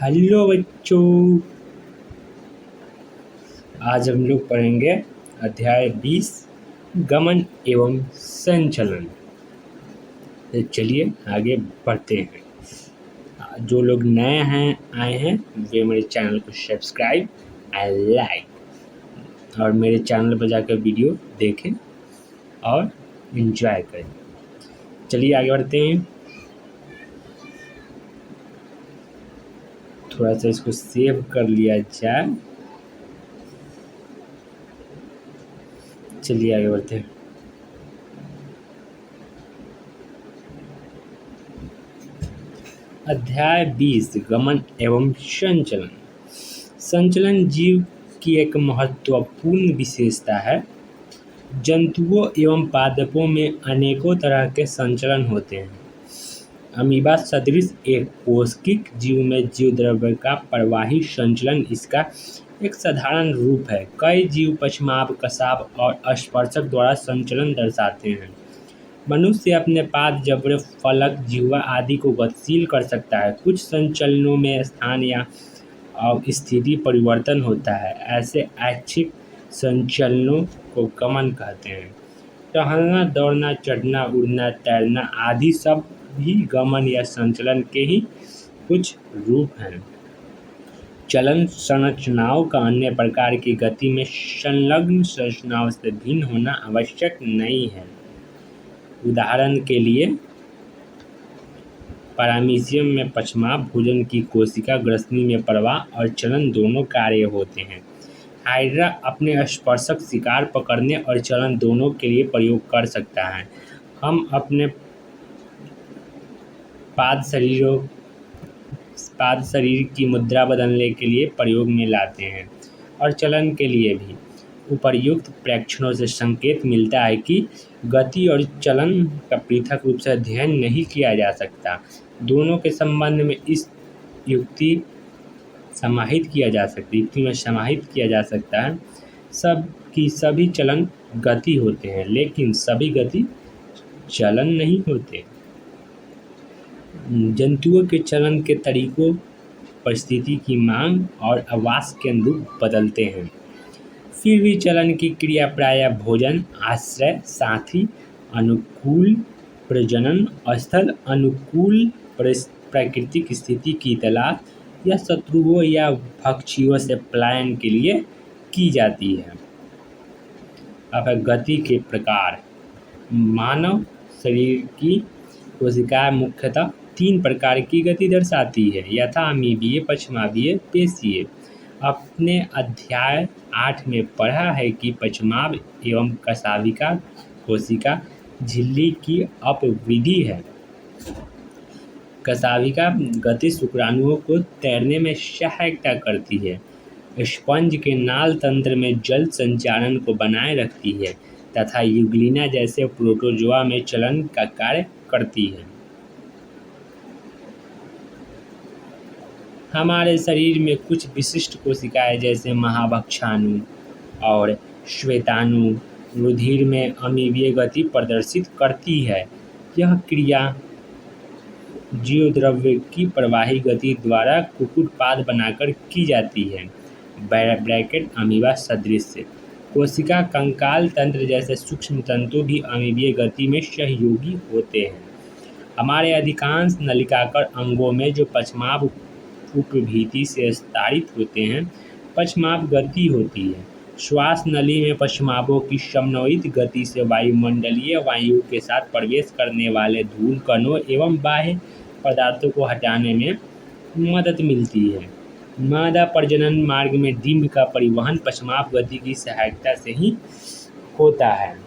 Hello बच्चों, आज हम लोग पढ़ेंगे अध्याय 20 गमन एवं संचलन। तो चलिए आगे बढ़ते हैं। जो लोग नए आए हैं वे मेरे चैनल को सब्सक्राइब एंड लाइक और मेरे चैनल पर जाकर वीडियो देखें और एंजॉय करें। चलिए आगे बढ़ते हैं। थोड़ा सा इसको सेव कर लिया जाए। चलिए आगे बढ़ते हैं। अध्याय 20 गमन एवं संचलन। संचलन जीव की एक महत्वपूर्ण विशेषता है। जंतुओं एवं पादपों में अनेकों तरह के संचलन होते हैं। अमीबा सदृश एक कोशिकीय जीव में जीव द्रव्य का प्रवाही संचलन इसका एक साधारण रूप है। कई जीव पश्चाप, कसाव और स्पर्शक द्वारा संचलन दर्शाते हैं। मनुष्य अपने पाद, जबड़े, फलक, जिह्वा आदि को गतिशील कर सकता है। कुछ संचलनों में स्थान या स्थिति परिवर्तन होता है। ऐसे ऐच्छिक संचलनों को गमन कहते हैं। टहलना, दौड़ना, चढ़ना, उड़ना, तैरना आदि सब भी गमन या संचलन के ही कुछ रूप हैं। चलन संरचनाओं का अन्य प्रकार की गति में संलग्न संरचनाओं से भिन्न होना आवश्यक नहीं है। उदाहरण के लिए पैरामीशियम में पश्चाप, भोजन की कोशिका, ग्रसनी में प्रवाह और चलन दोनों कार्य होते हैं। हाइड्रा अपने स्पर्शक शिकार पकड़ने और चलन दोनों के लिए प्रयोग कर सकता है। हम अपने पाद शरीर की मुद्रा बदलने के लिए प्रयोग में लाते हैं और चलन के लिए भी। उपर्युक्त प्रेक्षणों से संकेत मिलता है कि गति और चलन का पृथक रूप से अध्ययन नहीं किया जा सकता। दोनों के संबंध में इस युक्ति में समाहित किया जा सकता है। सभी चलन गति होते हैं, लेकिन सभी गति चलन नहीं होते। जंतुओं के चलन के तरीकों परिस्थिति की मांग और आवास के अनुरूप बदलते हैं। फिर भी चलन की क्रिया प्रायः भोजन, आश्रय, साथी, अनुकूल प्रजनन स्थल, अनुकूल प्राकृतिक स्थिति की तलाश या शत्रुओं या भक्षियों से पलायन के लिए की जाती है। अब गति के प्रकार। मानव शरीर की कोशिकाएं मुख्यतः 3 प्रकार की गति दर्शाती है, यथा अमीबीय, पश्चापीय, पेशीय। अपने अध्याय 8 में पढ़ा है कि पश्चाप एवं कशाविका कोशिका झिल्ली की अपवृद्धि है। कशाविका गति शुक्राणुओं को तैरने में सहायता करती है। स्पंज के नाल तंत्र में जल संचारण को बनाए रखती है तथा यूग्लिना जैसे प्रोटोजोआ में चलन का कार्य करती है। हमारे शरीर में कुछ विशिष्ट कोशिकाएं जैसे महाभक्षाणु और श्वेताणु रुधिर में अमीबीय गति प्रदर्शित करती है। यह क्रिया जीव द्रव्य की प्रवाही गति द्वारा कुक्कुट पाद बनाकर की जाती है। ब्रैकेट अमीबा सदृश कोशिका कंकाल तंत्र जैसे सूक्ष्म तंतु भी अमीबीय गति में सहयोगी होते हैं। हमारे अधिकांश नलिकाकर अंगों में जो पश्चाप उपभीति से स्तारित होते हैं, पश्चाप गति होती है। श्वास नली में पश्चापों की समन्वित गति से वायुमंडलीय वायु के साथ प्रवेश करने वाले धूल कणों एवं बाह्य पदार्थों को हटाने में मदद मिलती है। मादा प्रजनन मार्ग में डिंब का परिवहन पश्चाप गति की सहायता से ही होता है।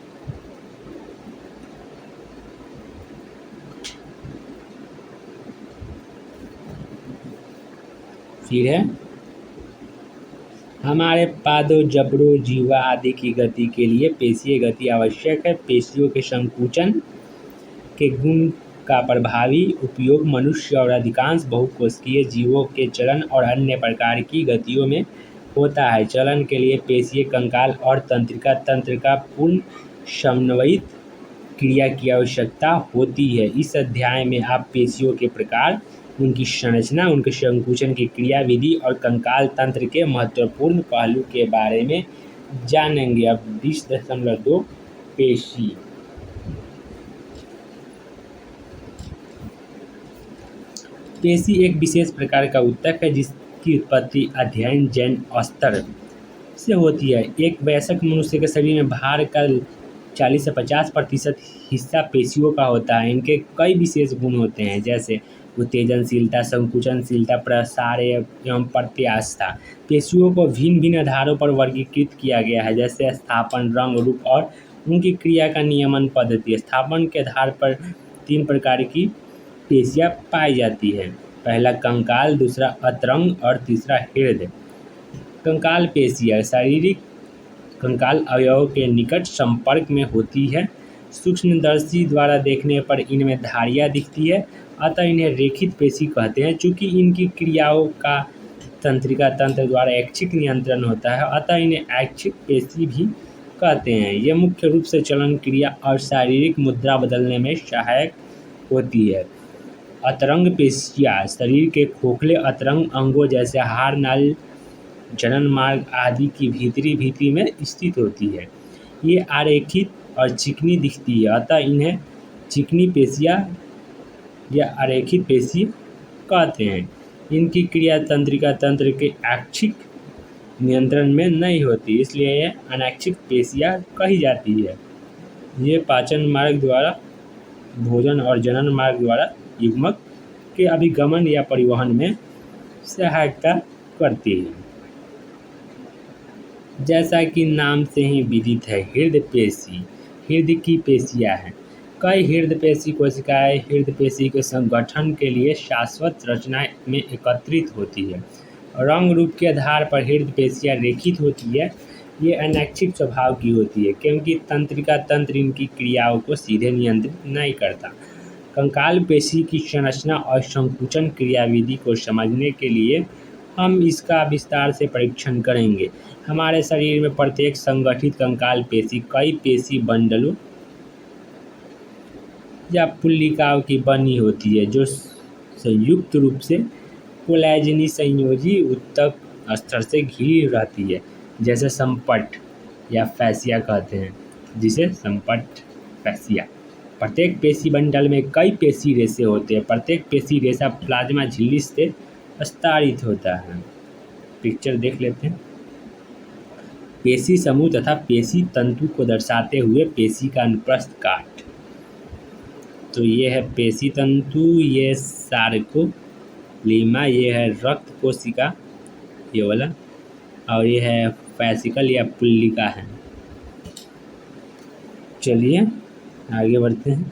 फिर है हमारे पादों, जबड़ों, जिह्वा आदि की गति के लिए पेशीय गति आवश्यक है। पेशियों के संकुचन के गुण का प्रभावी उपयोग मनुष्य और अधिकांश बहुकोशिकीय जीवों के चलन और अन्य प्रकार की गतियों में होता है। चलन के लिए पेशीय कंकाल और तंत्रिका तंत्र का पूर्ण समन्वित क्रिया की आवश्यकता होती है। इस अध्याय में आप पेशियों के प्रकार उनकी संरचना, उनके संकुचन की क्रियाविधि और कंकाल तंत्र के महत्वपूर्ण पहलू के बारे में जानेंगे। अब 20.2 पेशी। पेशी एक विशेष प्रकार का ऊतक है जिसकी उत्पत्ति अध्ययन जैन स्तर से होती है। एक वयस्क मनुष्य के शरीर में भार का 40 से 50% हिस्सा पेशियों का होता है। इनके कई विशेष गुण होते हैं, जैसे उत्तेजनशीलता, संकुचनशीलता, प्रसार एवं प्रत्यास्थता। पेशियों को भिन्न भिन्न आधारों पर वर्गीकृत किया गया है, जैसे स्थापन, रंग, रूप और उनकी क्रिया का नियमन पद्धति। स्थापन के आधार पर 3 प्रकार की पेशियाँ पाई जाती है। पहला कंकाल, दूसरा अतरंग और तीसरा हृदय। कंकाल पेशियाँ शारीरिक कंकाल अवयवों के निकट संपर्क में होती है। सूक्ष्मदर्शी द्वारा देखने पर इनमें धारियाँ दिखती है, अतः इन्हें रेखित पेशी कहते हैं। चूँकि इनकी क्रियाओं का तंत्रिका तंत्र द्वारा ऐच्छिक नियंत्रण होता है, अतः इन्हें ऐच्छिक पेशी भी कहते हैं। ये मुख्य रूप से चलन क्रिया और शारीरिक मुद्रा बदलने में सहायक होती है। अतरंग पेशियाँ शरीर के खोखले अतरंग अंगों जैसे हाड़, नाल, जनन मार्ग आदि की भीतरी भित्ति में स्थित होती है। ये आरेखित और चिकनी दिखती है, अतः इन्हें चिकनी पेशियाँ या आरेखित पेशी कहते हैं। इनकी क्रिया तंत्रिका तंत्र के ऐच्छिक नियंत्रण में नहीं होती, इसलिए ये अनैच्छिक पेशियाँ कही जाती है। ये पाचन मार्ग द्वारा, भोजन और जनन मार्ग द्वारा युग्मक के अभिगमन या परिवहन में सहायता करती है। जैसा कि नाम से ही विदित है, हृदय पेशी हृदय की पेशियाँ हैं। कई हृदय पेशी कोशिकाएं हृदय पेशी के संगठन के लिए शाश्वत रचना में एकत्रित होती है। रंग रूप के आधार पर हृदय पेशियाँ रेखित होती है। ये अनैच्छिक स्वभाव की होती है, क्योंकि तंत्रिका तंत्र इनकी क्रियाओं को सीधे नियंत्रित नहीं करता। कंकाल पेशी की संरचना और संकुचन क्रियाविधि को समझने के लिए हम इसका विस्तार से परीक्षण करेंगे। हमारे शरीर में प्रत्येक संगठित कंकाल पेशी कई पेशी बंडलों या पुल्लिकाओं की बनी होती है, जो संयुक्त रूप से कोलेजनी संयोजी ऊतक स्तर से घिरी रहती है, जैसे संपट या फैसिया कहते हैं, जिसे संपट फैसिया। प्रत्येक पेशी बंडल में कई पेशी रेशे होते हैं। प्रत्येक पेशी रेशा प्लाज्मा झिल्ली से विस्तारित होता है। पिक्चर देख लेते हैं। पेशी समूह तथा पेशी तंतु को दर्शाते हुए पेशी का अनुप्रस्थ काट। तो ये है पेशी तंतु, ये सार्कोप्लाज्मा, ये है रक्त कोशिका, ये वाला, और ये है फैसिकल या पुल्लिका है। चलिए आगे बढ़ते हैं।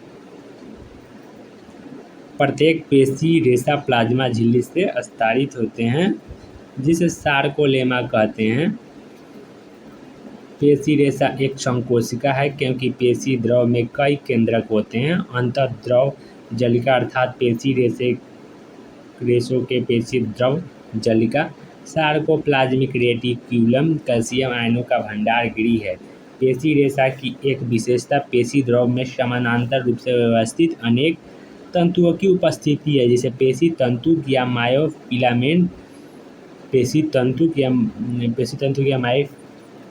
प्रत्येक पेशी रेशा प्लाज्मा झिल्ली से विस्तारित होते हैं, जिसे सार्कोप्लाज्मा कहते हैं। पेशी रेशा एक संकोशिका है, क्योंकि पेशी द्रव में कई केंद्रक होते हैं। अंतःद्रव जलिका अर्थात पेशी रेशों के पेशी द्रव जलिका सार्कोप्लाज्मिक रेटिक्यूलम कैल्शियम आयनों का भंडार गृह है। पेशी रेशा की एक विशेषता पेशी द्रव में समानांतर रूप से व्यवस्थित अनेक तंतुओं की उपस्थिति है, जिसे पेशी तंतु या मायोफिलामेंट पेशी तंतु या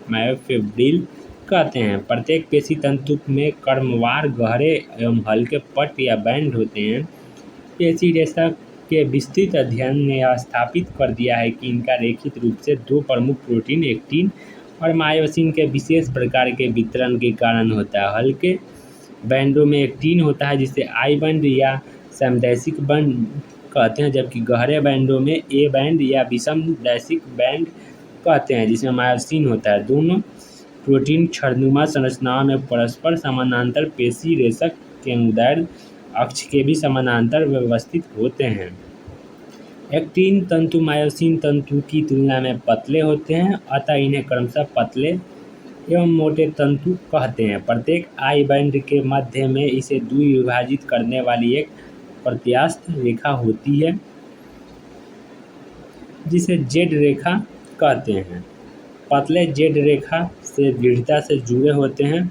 मायोफिब्रिल कहते हैं। प्रत्येक पेशी तंतु में क्रमवार गहरे एवं हल्के पट्ट या बैंड होते हैं। पेशी रेशा के विस्तृत अध्ययन ने यह स्थापित कर दिया है कि इनका रेखित रूप से 2 प्रमुख प्रोटीन एक्टिन और मायोसिन के विशेष प्रकार के वितरण के कारण होता है। हल्के बैंडों में एक्टिन होता है, जिसे आई बैंड या समदैशिक बैंड कहते हैं, जबकि गहरे बैंडों में ए बैंड या विषमदैशिक बैंड कहते हैं, जिसमें मायोसिन होता है। दोनों प्रोटीन छड़नुमा संरचनाओं में परस्पर समानांतर पेशी रेशा के अनुदैर्ध्य अक्ष के भी समानांतर व्यवस्थित होते हैं। एक्टिन तंतु मायोसिन तंतु की तुलना में पतले होते हैं, अतः इन्हें क्रमशः पतले एवं मोटे तंतु कहते हैं। प्रत्येक आई बैंड के मध्य में इसे द्विविभाजित करने वाली एक प्रत्यास्थ रेखा होती है, जिसे जेड रेखा कहते हैं। पतले जेड रेखा से दृढ़ता से जुड़े होते हैं।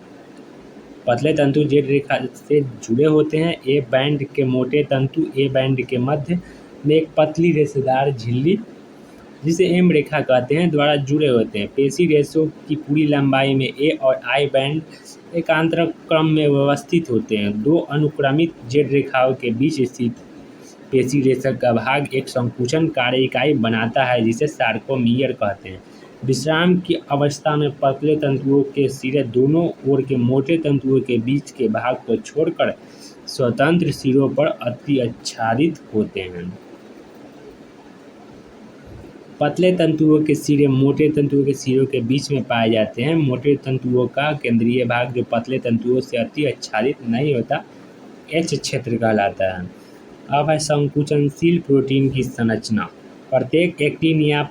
पतले तंतु जेड रेखा से जुड़े होते हैं। ए बैंड के मोटे तंतु ए बैंड के मध्य में एक पतली रेशेदार झिल्ली, जिसे एम रेखा कहते हैं, द्वारा जुड़े होते हैं। पेशी रेशों की पूरी लंबाई में ए और आई बैंड एकांतर क्रम में व्यवस्थित होते हैं। दो अनुक्रमित जेड रेखाओं के बीच स्थित पेशी रेशा का भाग एक संकुचन कार्य इकाई बनाता है, जिसे सार्कोमियर कहते हैं। विश्राम की अवस्था में पतले तंतुओं के सिरे दोनों ओर के मोटे तंतुओं के बीच के भाग को छोड़कर स्वतंत्र सिरों पर अतिआच्छादित होते हैं। पतले तंतुओं के सिरे मोटे तंतुओं के सिरों के बीच में पाए जाते हैं। मोटे तंतुओं का केंद्रीय भाग, जो पतले तंतुओं से अति आच्छादित नहीं होता, एच क्षेत्र कहलाता है। अब है संकुचनशील प्रोटीन की संरचना। प्रत्येक एक्टिन या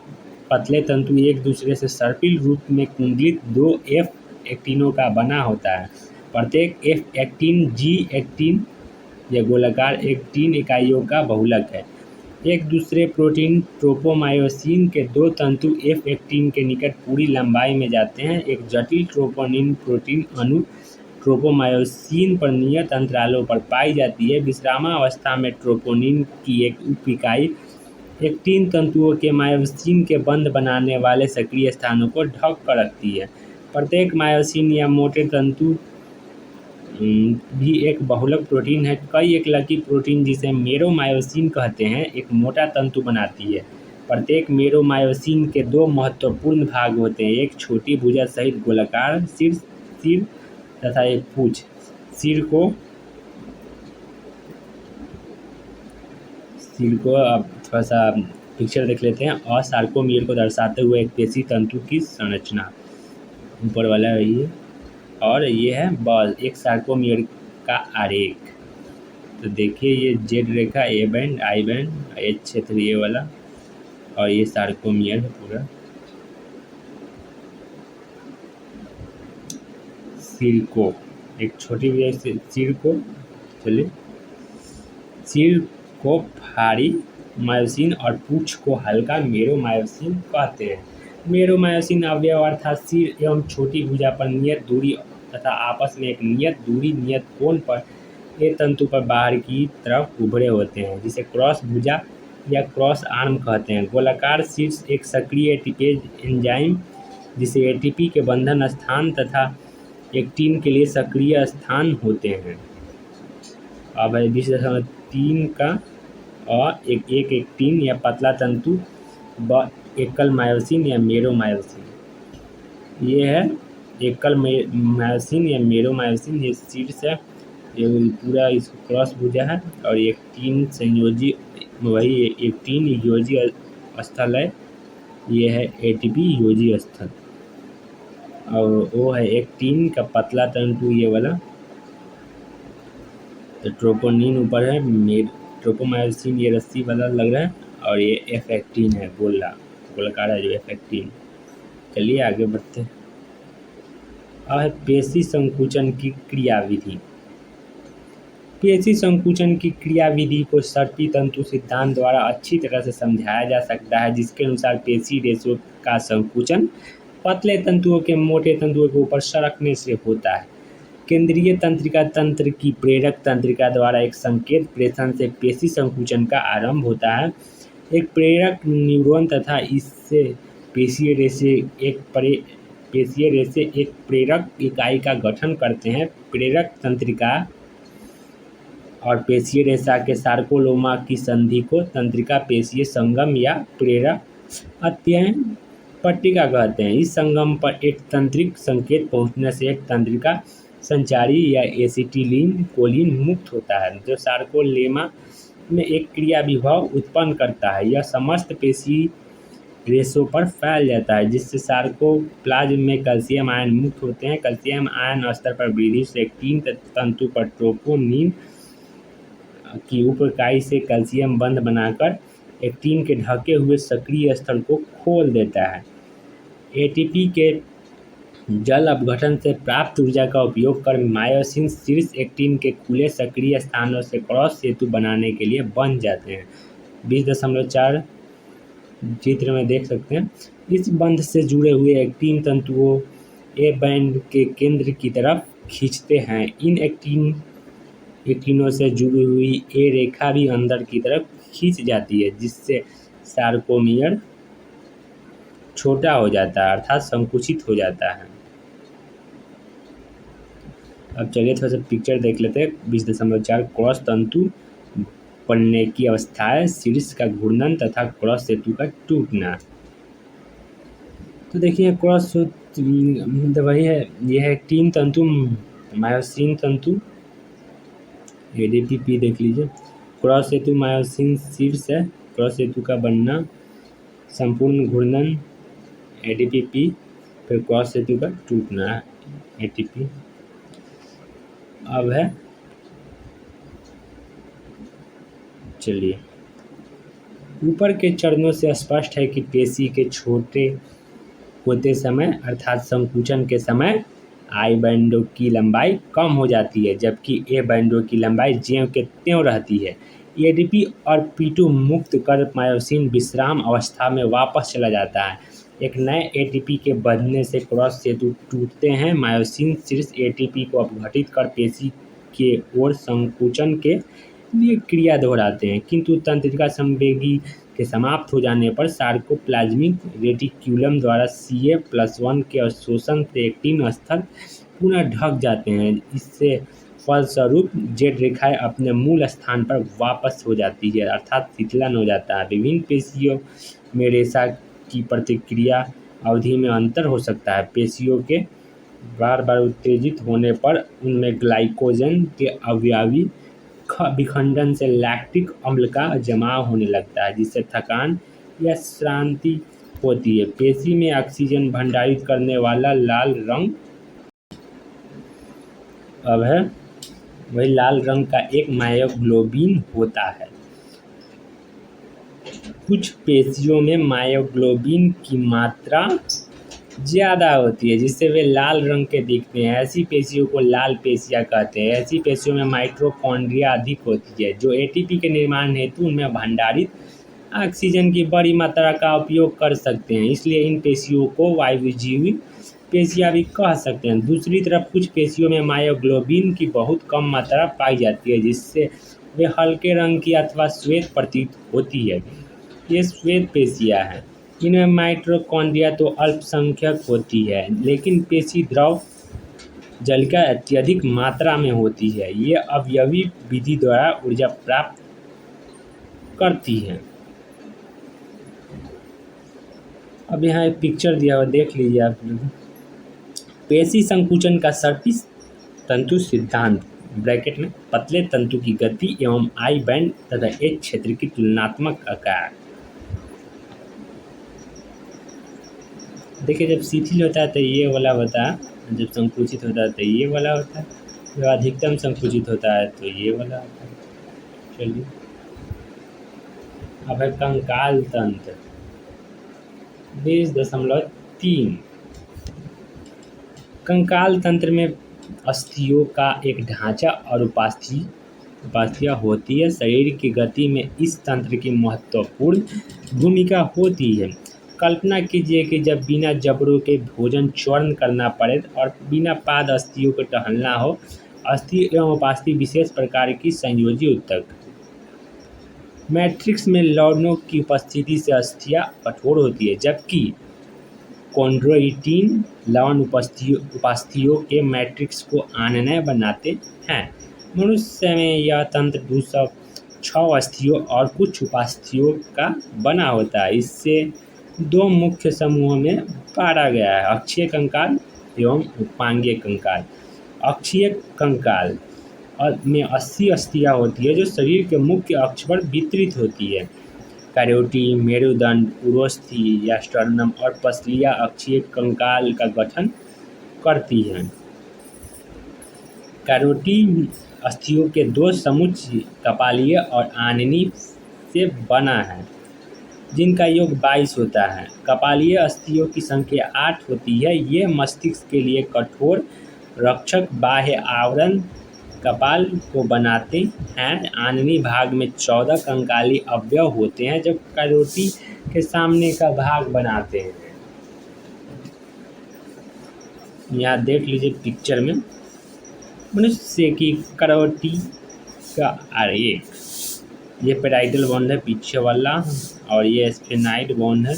पतले तंतु एक दूसरे से सर्पिल रूप में कुंडलित दो एफ एक्टिनों का बना होता है। प्रत्येक एफ एक्टिन जी एक्टिन या गोलाकार एक्टिन इकाइयों का बहुलक है। एक दूसरे प्रोटीन ट्रोपोमायोसिन के दो तंतु एफ एक्टिन के निकट पूरी लंबाई में जाते हैं। एक जटिल ट्रोपोनिन प्रोटीन अणु ट्रोपोमायोसिन पर नियत अंतरालों पर पाई जाती है। विश्रामावस्था में ट्रोपोनिन की एक उप इकाई एक्टिन तंतुओं के मायोसिन के बंध बनाने वाले सक्रिय स्थानों को ढक कर रखती है। प्रत्येक मायोसिन या मोटे तंतु भी एक बहुलक प्रोटीन है। कई एकलकी प्रोटीन, जिसे मेरोमायोसिन कहते हैं, एक मोटा तंतु बनाती है। प्रत्येक मेरोमायोसिन के दो महत्वपूर्ण भाग होते हैं, एक छोटी भुजा सहित गोलाकार सिर तथा एक पूंछ। सिर को अब थोड़ा सा पिक्चर देख लेते हैं। और सार्कोमियर को दर्शाते हुए एक पेशी तंतु की संरचना, ऊपर वाला ये, और ये है बॉल, एक सार्कोमियर का आरेख। तो देखिए, ये Z Rekha, A band, I band, H क्षेत्र ये वाला, और ये सार्कोमियर है पूरा। सिर को एक छोटी वजह से सिर को भारी मायोसिन और पूंछ को हल्का मेरोमायोसिन कहते हैं। मेरोमायोसिन अवयव अर्थात सिर एवं छोटी भुजा पर नियत दूरी तथा आपस में एक नियत दूरी नियत कोण पर ए तंतु पर बाहर की तरफ उभरे होते हैं, जिसे क्रॉस भुजा या क्रॉस आर्म कहते हैं। गोलाकार शीर्ष एक सक्रिय एटीपेज एंजाइम, जिसे एटीपी के बंधन स्थान तथा एक्टिन के लिए सक्रिय स्थान होते हैं। अब है 20.3 का, और एक एक्टिन या पतला तंतु व एकल मायोसिन या मेरोमायोसिन। ये है एकल मायोसिन या मेरोमायोसिन। ये शीर्ष है, ये पूरा इसको क्रॉस भुजा है, और एक्टिन संयोजी, वही एक्टिन योजी स्थल है। ये है एटीपी योजी स्थल, और वो है एक्टिन का पतला तंतु ये वाला। तो ट्रोपोनिन ऊपर है, ट्रोपोमायोसिन ये रस्सी वाला लग रहा है, और ये एफ एक्टिन है, गोलाकार है जो एफ एक्टिन। चलिए आगे बढ़ते हैं। अब पेशी संकुचन की क्रियाविधि। पेशी संकुचन की क्रियाविधि को सर्पी तंतु सिद्धांत द्वारा अच्छी तरह से समझाया जा सकता है, जिसके अनुसार पेशी रेशों का संकुचन पतले तंतुओं के मोटे तंतुओं के ऊपर सरकने से होता है। केंद्रीय तंत्रिका तंत्र की प्रेरक तंत्रिका द्वारा एक संकेत प्रेषण से पेशी संकुचन का आरंभ होता है। एक प्रेरक न्यूरॉन तथा इससे पेशीय रेशे एक प्रेरक इकाई का गठन करते हैं। प्रेरक तंत्रिका और पेशीय रेशा के सार्कोलोमा की संधि को तंत्रिका पेशीय संगम या प्रेरक अत्ययन पट्टिका कहते हैं। इस संगम पर एक तंत्रिक संकेत पहुंचने से एक तंत्रिका संचारी या एसिटिलीन कोलिन मुक्त होता है, जो सार्कोलेमा में एक क्रिया विभव उत्पन्न करता है। यह समस्त पेशी रेशों पर फैल जाता है, जिससे सार्कोप्लाज्म में कैल्शियम आयन मुक्त होते हैं। कैल्शियम आयन स्तर पर वृद्धि से एक्टिन तंतु पर ट्रोपोनिन की उप इकाई से कैल्शियम बंध बनाकर एक्टिन के ढके हुए सक्रिय स्थल को खोल देता है। एटीपी के जल अपघटन से प्राप्त ऊर्जा का उपयोग कर मायोसिन शीर्ष एक्टिन के खुले सक्रिय स्थानों से क्रॉस सेतु बनाने के लिए बन जाते हैं। 20.4 चित्र में देख सकते हैं। इस बंध से जुड़े हुए एक्टिन तंतुओं ए बैंड के केंद्र की तरफ खींचते हैं। इन एक्टिनों से जुड़ी हुई ए रेखा भी अंदर की तरफ खींच जाती है, जिससे सार्कोमियर छोटा हो जाता है अर्थात संकुचित हो जाता है। अब चलिए थोड़ा सा पिक्चर देख लेते हैं। 20.4 क्रॉस तंतु बनने की अवस्थाएं, शीर्ष का घूर्णन तथा क्रॉस सेतु का टूटना। तो देखिए क्रॉस तो वही है, यह है 3 तंतु, मायोसिन तंतु, एडीपी देख लीजिए। क्रॉस सेतु मायोसिन शीर्ष है, क्रॉस सेतु का बनना, संपूर्ण घूर्णन एडीपी, फिर क्रॉस सेतु का टूटना एटीपी। अब है, चलिए ऊपर के चरणों से स्पष्ट है कि पेशी के छोटे होते समय अर्थात संकुचन के समय आई बैंडों की लंबाई कम हो जाती है, जबकि ए बैंडों की लंबाई ज्यों के त्यों रहती है। एडीपी और पी2 मुक्त कर मायोसिन विश्राम अवस्था में वापस चला जाता है। एक नए एटीपी के बढ़ने से क्रॉस सेतु टूटते हैं। मायोसिन शीर्ष एटीपी को अपघटित कर पेशी के ओर संकुचन के लिए क्रिया दोहराते हैं, किंतु तंत्रिका संवेगी के समाप्त हो जाने पर सार्कोप्लाज्मिक रेटिक्यूलम द्वारा Ca+1 के अवशोषण से एक्टिन स्तर पुनः ढक जाते हैं। इससे फलस्वरूप जेड रेखाएं अपने मूल स्थान पर वापस हो जाती है अर्थात शीतलन हो जाता है। विभिन्न पेशियों में रेशा की प्रतिक्रिया अवधि में अंतर हो सकता है। पेशियों के बार बार उत्तेजित होने पर उनमें ग्लाइकोजन के अवयवी विखंडन से लैक्टिक अम्ल का जमाव होने लगता है, जिससे थकान या श्रांति होती है। पेशी में ऑक्सीजन भंडारित करने वाला लाल रंग, अब है वही लाल रंग का एक मायोग्लोबिन होता है। कुछ पेशियों में मायोग्लोबिन की मात्रा ज़्यादा होती है, जिससे वे लाल रंग के दिखते हैं। ऐसी पेशियों को लाल पेशियाँ कहते हैं। ऐसी पेशियों में माइटोकॉन्ड्रिया अधिक होती है, जो एटीपी के निर्माण हेतु उनमें भंडारित ऑक्सीजन की बड़ी मात्रा का उपयोग कर सकते हैं, इसलिए इन पेशियों को वायुजीवी पेशियाँ भी कह सकते हैं। दूसरी तरफ कुछ पेशियों में मायोग्लोबिन की बहुत कम मात्रा पाई जाती है, जिससे वे हल्के रंग की अथवा श्वेत प्रतीत होती है। ये श्वेत पेशियाँ हैं। इनमें माइटोकॉन्ड्रिया तो अल्पसंख्यक होती है, लेकिन पेशी द्रव जलिका अत्यधिक मात्रा में होती है। ये अवयवी विधि द्वारा ऊर्जा प्राप्त करती हैं। अब यहाँ एक पिक्चर दिया हुआ देख लीजिए आप। पेशी संकुचन का सर्पिस तंतु सिद्धांत ब्रैकेट में पतले तंतु की गति एवं आई बैंड तथा एच क्षेत्र की तुलनात्मक आकार। देखिए जब शिथिल होता है तो ये वाला होता है, जब संकुचित होता है तो ये वाला होता है, जब अधिकतम संकुचित होता है तो ये वाला होता है। चलिए अब है कंकाल तंत्र 20.3। कंकाल तंत्र में अस्थियों का एक ढांचा और उपास्थियाँ होती है। शरीर की गति में इस तंत्र की महत्वपूर्ण भूमिका होती है। कल्पना कीजिए कि जब बिना जबड़ों के भोजन चूर्ण करना पड़े और बिना पाद अस्थियों को टहलना हो। अस्थि एवं उपास्थि विशेष प्रकार की संयोजी ऊतक। मैट्रिक्स में लवणों की उपस्थिति से अस्थियाँ कठोर होती है, जबकि कॉन्ड्रोइटिन लवण उपास्थियों के मैट्रिक्स को आनयन बनाते हैं। मनुष्य में यह तंत्र 206 अस्थियों और कुछ उपास्थियों का बना होता है। इससे 2 मुख्य समूहों में बांटा गया है, अक्षीय कंकाल एवं उपांगीय कंकाल। अक्षीय कंकाल में 80 अस्थियाँ होती है, जो शरीर के मुख्य अक्ष पर वितरित होती है। कैरोटी, मेरुदंड, उरोस्थि या स्टर्नम और पसलियाँ अक्षीय कंकाल का गठन करती हैं। कैरोटी अस्थियों के 2 समुच्चय कपालीय और आननी से बना है, जिनका योग 22 होता है। कपालीय अस्थियों की संख्या 8 होती है। ये मस्तिष्क के लिए कठोर रक्षक बाह्य आवरण कपाल को बनाते हैं। आननी भाग में 14 कंकाली अवयव होते हैं, जो कैरोटी के सामने का भाग बनाते हैं। यहाँ देख लीजिए पिक्चर में मनुष्य की कैरोटी का आरेख। ये पेराइटल बॉन्ड है पीछे वाला, और ये स्फेनाइड बॉन्ड है,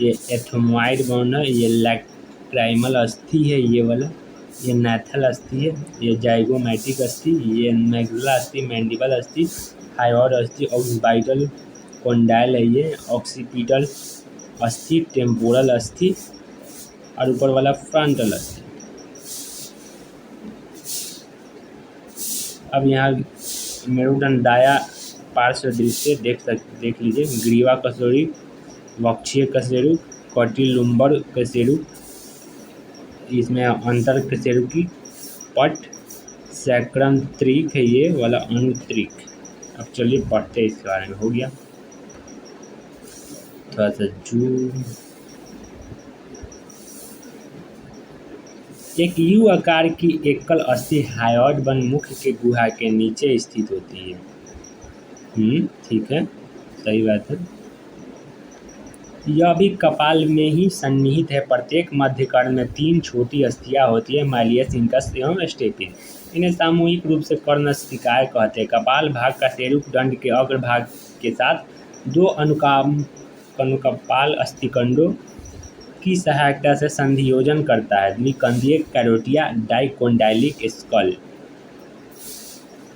ये एथोमोइड बॉन्ड है, ये लैक्राइमल अस्थि है ये वाला, ये नैथल अस्थि है, ये जाइगोमैटिक अस्थि, ये मैग्जुला अस्थि, मैंडिबल अस्थि, थायरॉयड अस्थि, ऑक्सीपिटल कॉन्डाइल है, ये ऑक्सीपिटल अस्थि, टेम्पोरल अस्थि, और ऊपर वाला फ्रंटल अस्थि। अब यहाँ मेरुदंडाया पार्श्व दृश्य देख लीजिए। ग्रीवा कशेरुक, वक्षीय कशेरुक, कटिलुम्बर कशेरुक, इसमें अंतर कशेरुकी पट, सैक्रम त्रिक है ये वाला, अनुत्रिक। अब चलिए पढ़ते हैं इसके बारे में। हो गया थोड़ा सा जूम। एक यू आकार की एकल अस्थि हायोइड बन मुख के गुहा के नीचे स्थित होती है। ठीक है, सही बात है। यह भी कपाल में ही सन्निहित है। प्रत्येक मध्यकर्ण में 3 छोटी अस्थियां होती है, माइलियस, इंकस एवं स्टेपिन। इन्हें सामूहिक रूप से कर्ण अस्थिकाय कहते हैं। कपाल भाग कशेरुक दंड के अग्रभाग के साथ 2 अनुकपाल अस्थिखंडों की सहायता से संधियोजन करता है। द्विकंधीय कैरोटिया डाइकोंडाइलिक स्कल।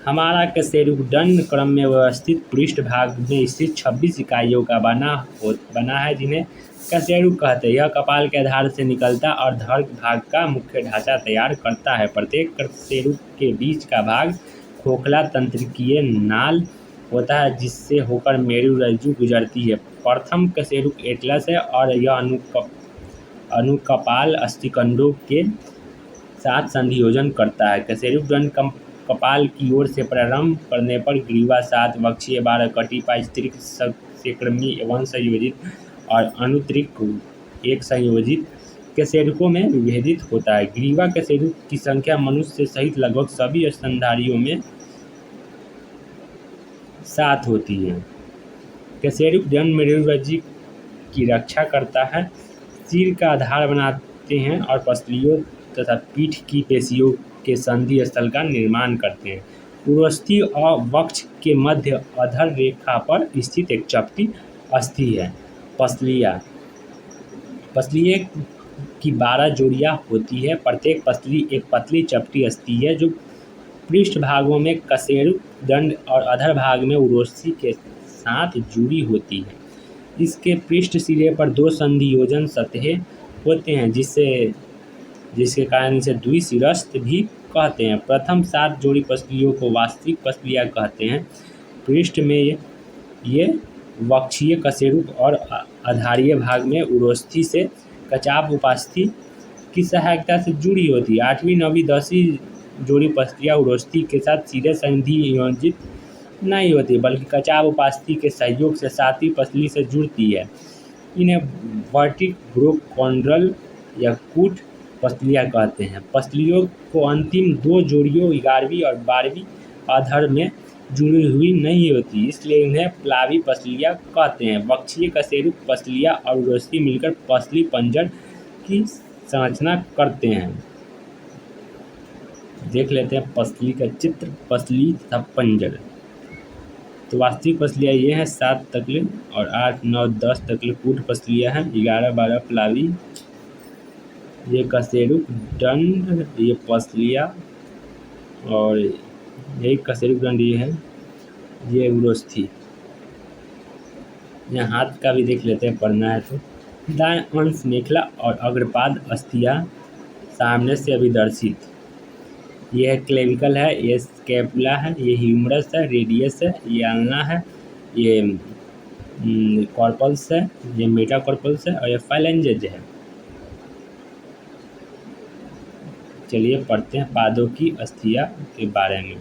हमारा कशेरुक दंड क्रम में व्यवस्थित पृष्ठभाग में स्थित 26 इकाइयों का बना है, जिन्हें कशेरुक कहते हैं। यह कपाल के आधार से निकलता और धड़ भाग का मुख्य ढांचा तैयार करता है। प्रत्येक कशेरुक के बीच का भाग खोखला तंत्रिकीय नाल होता है, जिससे होकर मेरु रज्जु गुजरती है। प्रथम कशेरुक एटलस है और यह अनुकपाल अस्थिखंडों के साथ संधियोजन करता है। कशेरुक दंड कपाल की ओर से प्रारंभ करने पर ग्रीवा 7, वक्षीय 12, कटिपा स्त्रिक सेक्रमी 1 संयोजित और अनुत्रिक 1 संयोजित कशेरुकों में विभेदित होता है। ग्रीवा कशेरुक की संख्या मनुष्य सहित लगभग सभी स्तनधारियों में 7 होती है। कशेरुक दंड मेरुरज्जु की रक्षा करता है, सिर का आधार बनाते हैं और पसलियों तथा पीठ की पेशियों के संधि स्थल का निर्माण करते हैं। उर्वस्थि और वक्ष के मध्य अधर रेखा पर स्थित एक चपटी अस्थि है पसलिया। पसलिए की 12 जोड़ियां होती है। प्रत्येक पसली एक पतली चपटी अस्थि है जो पृष्ठ भागों में कशेरुक दंड और अधर भाग में उर्वस्थि के साथ जुड़ी होती है। इसके पृष्ठ सिरे पर 2 संधियोजन सतहें होते हैं, जिसके कारण इसे द्विशिरस्थ भी कहते हैं। प्रथम 7 जोड़ी पसलियों को वास्तविक पसलियाँ कहते हैं। पृष्ठ में ये वक्षीय कशेरुक और आधारीय भाग में उर्वस्थि से कचाप उपास्थि की सहायता से जुड़ी होती है। 8वीं, 9वीं, 10वीं जोड़ी पसलियाँ उर्वस्थि के साथ सीधे संधियोजित नहीं होती, बल्कि कचाप उपास्थि के सहयोग से 7वीं पसली से जुड़ती है। इन्हें वर्टिब्रोकॉन्ड्रल या कूट पसलियाँ कहते हैं। पसलियों को अंतिम 2 जोड़ियों 11वीं और 12वीं अधर में जुड़ी हुई नहीं होती, इसलिए इन्हें प्लावी पसलियाँ कहते हैं। वक्षीय कशेरुक पसलियाँ और उर्वस्थि मिलकर पसली पंजर की संरचना करते हैं। देख लेते हैं पसली का चित्र, पसली तथा पंजर। तो वास्तविक पसलियाँ ये हैं 7 तकले, और 8, 9, 10 तकले कूट पसलियाँ हैं, 11, 12 प्लावी, ये कशेरुक दंड, ये पसलियाँ, और यही कशेरुक दंड ये है, ये उर्वस्थि। यहाँ हाथ का भी देख लेते हैं, पढ़ना है तो। दाएं अंश मेखला और अग्रपाद अस्थियाँ सामने से अभिदर्शित। ये है क्लेविकल है, ये स्कैपुला है, ये ह्यूमरस है, रेडियस है, ये अल्ना है, ये कॉर्पल्स है, ये मेटाकॉर्पल्स है, और ये फाइलेंजेज है। चलिए पढ़ते हैं पादों की अस्थियाँ के बारे में।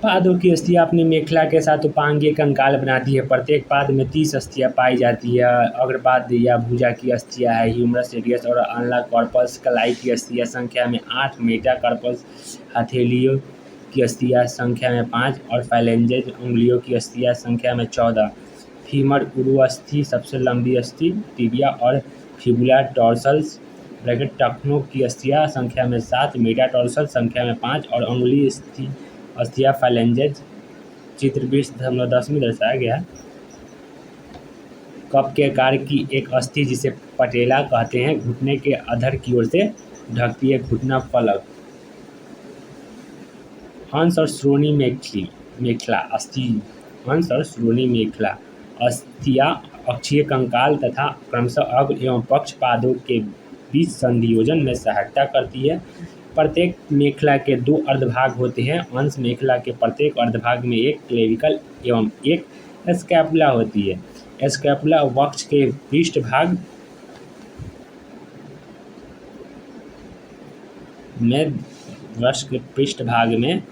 पादों की अस्थियाँ अपनी मेखला के साथ उपांगीय कंकाल बनाती है। प्रत्येक पाद में 30 अस्थियाँ पाई जाती है। अग्रपाद या भुजा की अस्थियाँ है, ह्यूमरस, रेडियस और अल्ना कॉर्पस। कलाई की अस्थियाँ संख्या में 8, मेटाकार्पस। हथेलियों की अस्थियाँ संख्या में 5 और फाइलेंजेज उंगलियों की अस्थियाँ संख्या में 14। फीमर उरु अस्थि सबसे लंबी अस्थि, टिबिया और फिबुला टॉर्सल्स ब्रैकेट टखनों की अस्थियाँ संख्या में 7, मेटाटार्सल संख्या में 5 और अंगुली अस्थियाँ फाइलेंजेज चित्र 20.10 में दर्शाया गया है। कप के आकार की एक अस्थि जिसे पटेला कहते हैं घुटने के अधर की ओर से ढकती है घुटना फलक। हंस और श्रोणी मेखला अस्थि हंस और श्रोणी मेखला अस्थियाँ अक्षीय कंकाल तथा क्रमशः अग्र एवं पक्ष पादों के बीच संधियोजन में सहायता करती है। प्रत्येक मेखला के 2 अर्धभाग होते हैं। अंश मेखला के प्रत्येक अर्धभाग में एक क्लेविकल एवं एक स्कैपुला होती है। स्कैपुला वक्ष के पृष्ठभाग में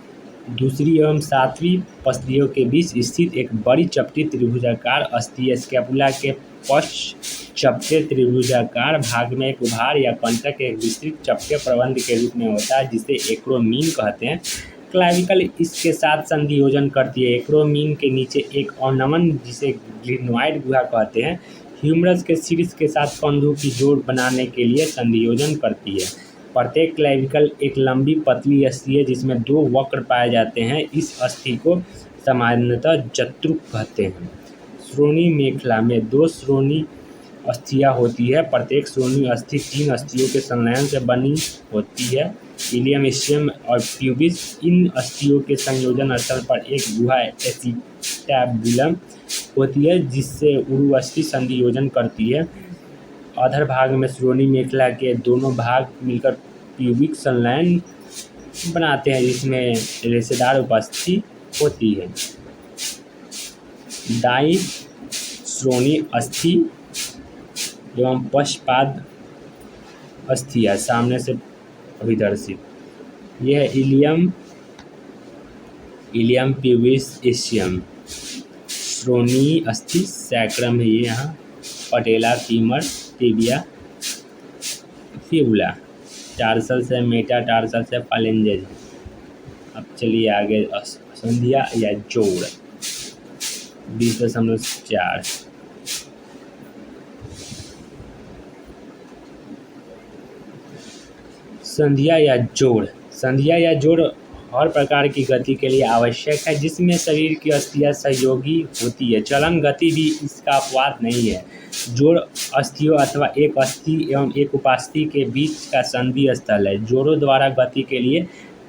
दूसरी एवं 7वीं पसलियों के बीच स्थित एक बड़ी चपटी त्रिभुजाकार अस्थि है। स्कैपुला के पश्च चपटे त्रिभुजाकार भाग में एक उभार या कंटक एक विस्तृत चपटे प्रबंध के रूप में होता है जिसे एक्रोमीन कहते हैं। क्लाविकल इसके साथ संधियोजन करती है। एक्रोमीन के नीचे एक अवनमन जिसे ग्लिनोइड गुहा कहते हैं ह्यूमरस के शीर्ष के साथ कंधों की जोड़ बनाने के लिए संधियोजन करती है। प्रत्येक क्लेविकल एक लंबी पतली अस्थि है जिसमें 2 वक्र पाए जाते हैं। इस अस्थि को सामान्यतः जत्रुक कहते हैं। श्रोणी मेखला में 2 श्रोणी अस्थियाँ होती है। प्रत्येक श्रोणी अस्थि 3 अस्थियों के संलयन से बनी होती है। इलियम, स्टियम और प्यूबिस। इन अस्थियों के संयोजन स्थल पर एक गुहा एसिटैबुलम होती है जिससे उरुअस्थि संधियोजन करती है। अधर भाग में श्रोणी मेखला के दोनों भाग मिलकर प्यूबिक संलयन बनाते हैं जिसमें रेशेदार उपस्थिति होती है। दाई श्रोणी अस्थि एवं पश्चपाद अस्थियाँ सामने से अभिदर्शित। यह इलियम प्यूबिस एशियम श्रोणी अस्थि सैक्रम है। ये यहाँ पटेला फीमर टिबिया फिबुला टार्सल से मेटाटार्सल से फाइलेंजेज। अब चलिए आगे संधिया या जोड़ 20.4 संधिया या जोड़ हर प्रकार की गति के लिए आवश्यक है जिसमें शरीर की अस्थियाँ सहयोगी होती है। चलन गति भी इसका अपवाद नहीं है। जोड़ अस्थियों अथवा एक अस्थि एवं एक उपास्थि के बीच का संधि स्थल है। जोड़ों द्वारा गति के लिए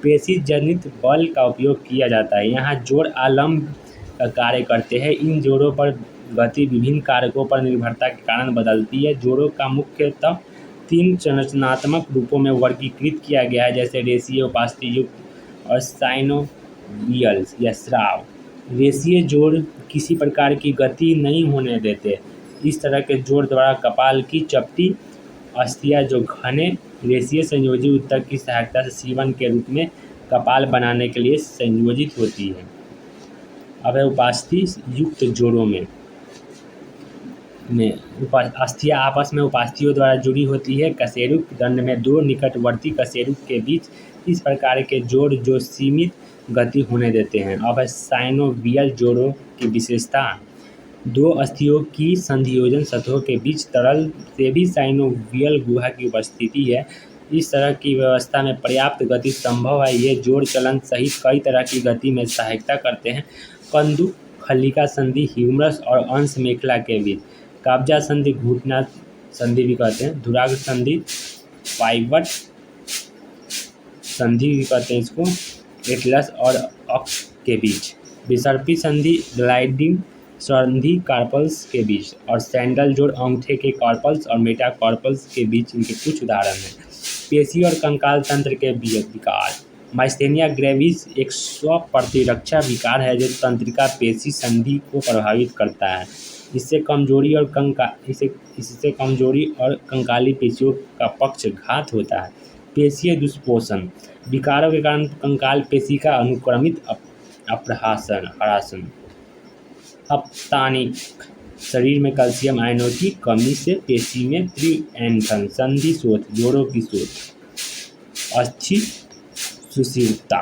पेशी जनित बल का उपयोग किया जाता है। यहाँ जोड़ आलम्ब का कार्य करते हैं। इन जोड़ों पर गति विभिन्न कारकों पर निर्भरता के कारण बदलती है। जोड़ों का मुख्यतः 3 संरचनात्मक रूपों में वर्गीकृत किया गया है जैसे रेशीय, उपास्थि युक्त और साइनोवियल या स्राव। रेशीय जोड़ किसी प्रकार की गति नहीं होने देते। इस तरह के जोड़ द्वारा कपाल की चपटी अस्थियाँ जो घने रेशीय संयोजी ऊतक की सहायता से सीवन के रूप में कपाल बनाने के लिए संयोजित होती है। अब है उपास्थि युक्त जोड़ों में अस्थियाँ आपस में उपास्थियों द्वारा जुड़ी होती है। कशेरुक दंड में 2 निकटवर्ती कशेरुक के बीच इस प्रकार के जोड़ जो सीमित गति होने देते हैं। अब है साइनोवियल जोड़ों की विशेषता। 2 अस्थियों की संधियोजन सतहों के बीच तरल से भी साइनोवियल गुहा की उपस्थिति है। इस तरह की व्यवस्था में पर्याप्त गति संभव है। ये जोड़ चलन सहित कई तरह की गति में सहायता करते हैं। कंदुक खलिका संधि ह्यूमरस और अंश मेखला के बीच, कब्जा संधि घुटना संधि भी कहते हैं, धुराग्र संधि, पाइवट संधि भी कहते हैं इसको, एटलस और अक्ष के बीच, विसर्पी संधि ग्लाइडिंग संधि कार्पल्स के बीच, और सैंडल जोड़ अंगूठे के कार्पल्स और मेटाकार्पल्स के बीच इनके कुछ उदाहरण हैं। पेशी और कंकाल तंत्र के विकार। माइस्थेनिया ग्रेविस एक स्वप्रतिरक्षा विकार है जो तंत्रिका पेशी संधि को प्रभावित करता है। इससे कमजोरी और कंकाली पेशियों का पक्षघात होता है। पेशीय दुष्पोषण विकारों के कारण कंकाल पेशी का अनुक्रमित हरासन। अपतानिक शरीर में कैल्शियम आयनों की कमी से पेशी में त्रिएंठन संधि शोथ जोड़ों की शोथ। अच्छी सुशीलता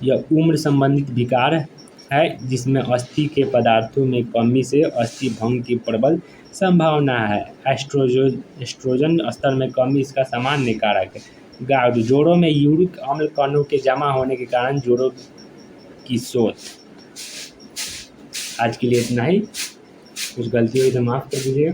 यह उम्र संबंधित विकार है जिसमें अस्थि के पदार्थों में कमी से अस्थि भंग की प्रबल संभावना है। एस्ट्रोजन स्तर में कमी इसका सामान्य कारक है। गार्ड जोड़ों में यूरिक अम्ल कणों के जमा होने के कारण जोड़ों की शोथ। आज के लिए इतना ही, कुछ गलती हुई तो माफ़ कर दीजिएगा।